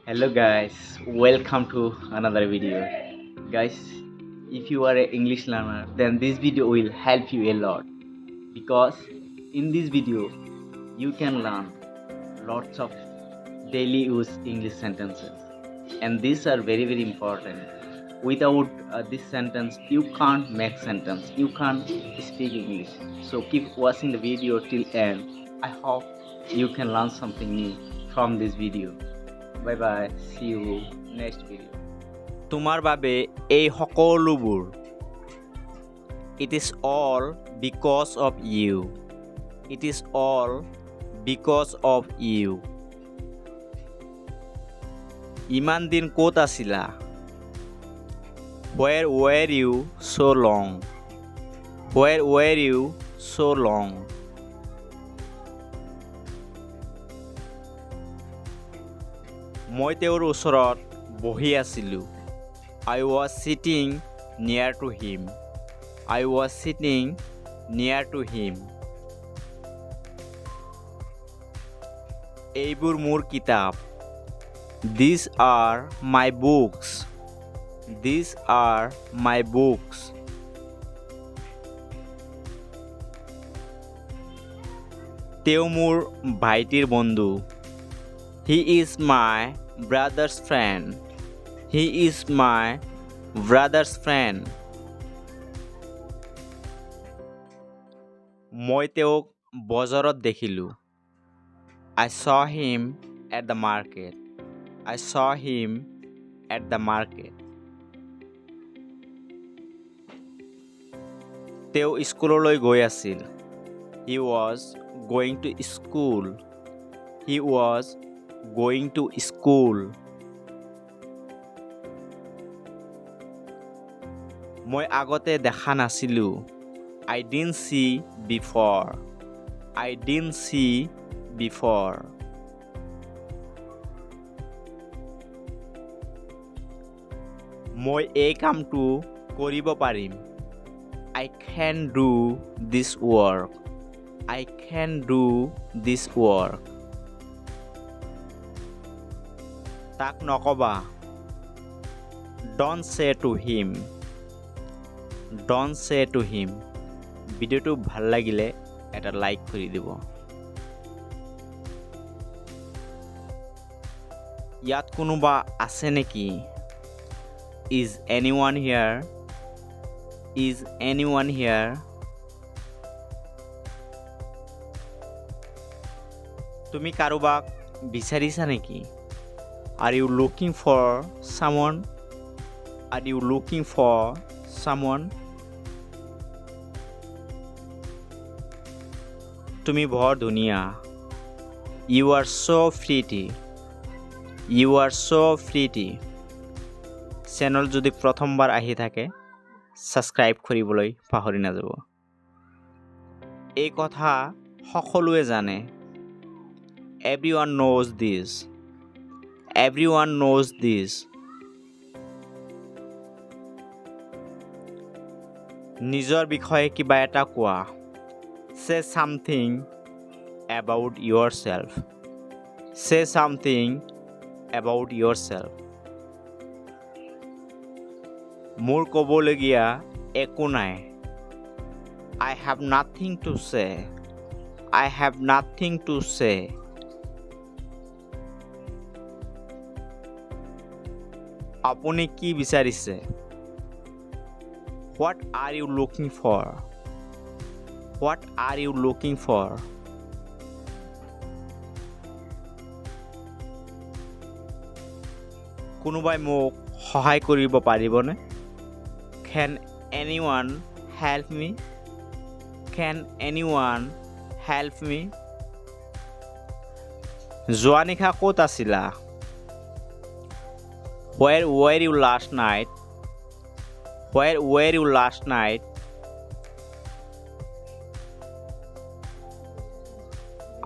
Hello guys, welcome to another video. Guys, if you are an English learner, then this video will help you a lot because in this video you can learn lots of daily use English sentences, and these are very important. Without this sentence, you can't make sentence, you can't speak English. So keep watching the video till end. I hope you can learn something new from this video. Bye bye. See you next video. তোমাৰ বাবে এই সকলোবোৰ It is all because of you. It is all because of you. ইমান দিন ক'ত আছিলা? Where were you so long? Where were you so long? মই তেওঁৰ ওচৰত বহি আছিলোঁ. I was sitting near to him. I was sitting near to him. এইবোৰ মোৰ কিতাপ. These are my books. These are my books. তেওঁ মোৰ ভাইটিৰ বন্ধু. He is my brother's friend. He is my brother's friend. মই তেওঁক বজাৰত দেখিলোঁ. I saw him at the market. I saw him at the market. তেওঁ স্কুললৈ গৈ আছিল. He was going to school. He was going to school. মই আগতে দেখা নাছিলোঁ. I didn't see before. I didn't see before. মই এই কামটো কৰিব পাৰিম. I can do this work. I can do this work. তাক নকবা. Don't say to him. Don't say to him. ভিডিওটো ভাল লাগিলে এটা লাইক কৰি দিব. ইয়াত কোনোবা আছে নেকি? Is anyone here? Is anyone here? তুমি কাৰোবাক বিচাৰিছা নেকি? Are you looking for someone? Are you looking for someone? তুমি বৰ ধুনীয়া. You are so pretty. You are so pretty. Channel যদি প্ৰথমবাৰ আহি থাকে ছাবস্ক্ৰাইব কৰিবলৈ পাহৰি নাযাব. এই কথা সকলোৱে জানে. Everyone knows this. Everyone knows this. নিজৰ বিষয়ে কিবা এটা কোৱা. Say something about yourself. Say something about yourself. মোৰ ক'বলগীয়া একো নাই. I have nothing to say. I have nothing to say. আপুনি কি বিচাৰিছে? What are you looking for? What are you looking for? কোনোবাই মোক সহায় কৰিব পাৰিবনে? Can anyone help me? Can anyone help me? যোৱা নিশা ক'ত আছিলা? Where were you last night? Where were you last night?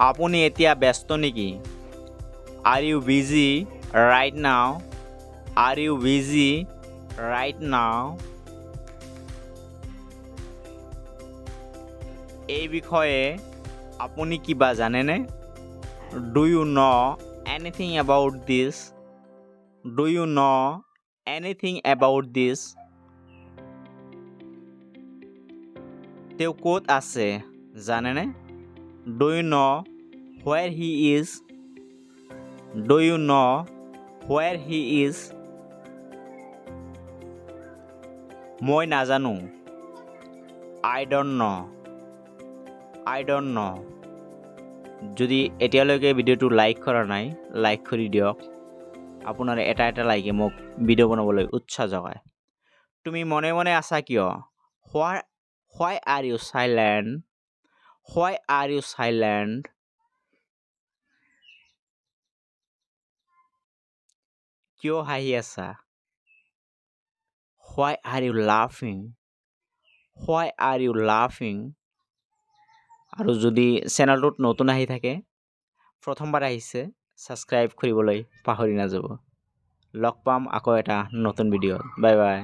আপুনি এতিয়া ব্যস্ত নেকি? Are you busy right now? Are you busy right now? এই বিষয়ে আপুনি কিবা জানেনে? Do you know anything about this? Do you know anything about this? তেওঁ ক'ত আছে জানেনে? Do you know where he is? Do you know where he is? মই নাজানো। I don't know. I don't know. যদি এতিয়ালৈকে ভিডিঅ'টো লাইক কৰা নাই লাইক কৰি দিয়ক। আপোনাৰ এটা লাইকে মোক ভিডিঅ' বনাবলৈ উৎসাহ যোগায়। তুমি মনে মনে আছা কিয়? Why are you silent? Why are you silent? কিয় হাঁহি আছা? Why are you laughing? Why are you laughing? আৰু যদি চেনেলটোত নতুন আহি থাকে প্ৰথমবাৰ আহিছে ছাবস্ক্ৰাইব কৰিবলৈ পাহৰি নাযাব। লগ পাম আকৌ এটা নতুন ভিডিঅ'ত। Bye bye.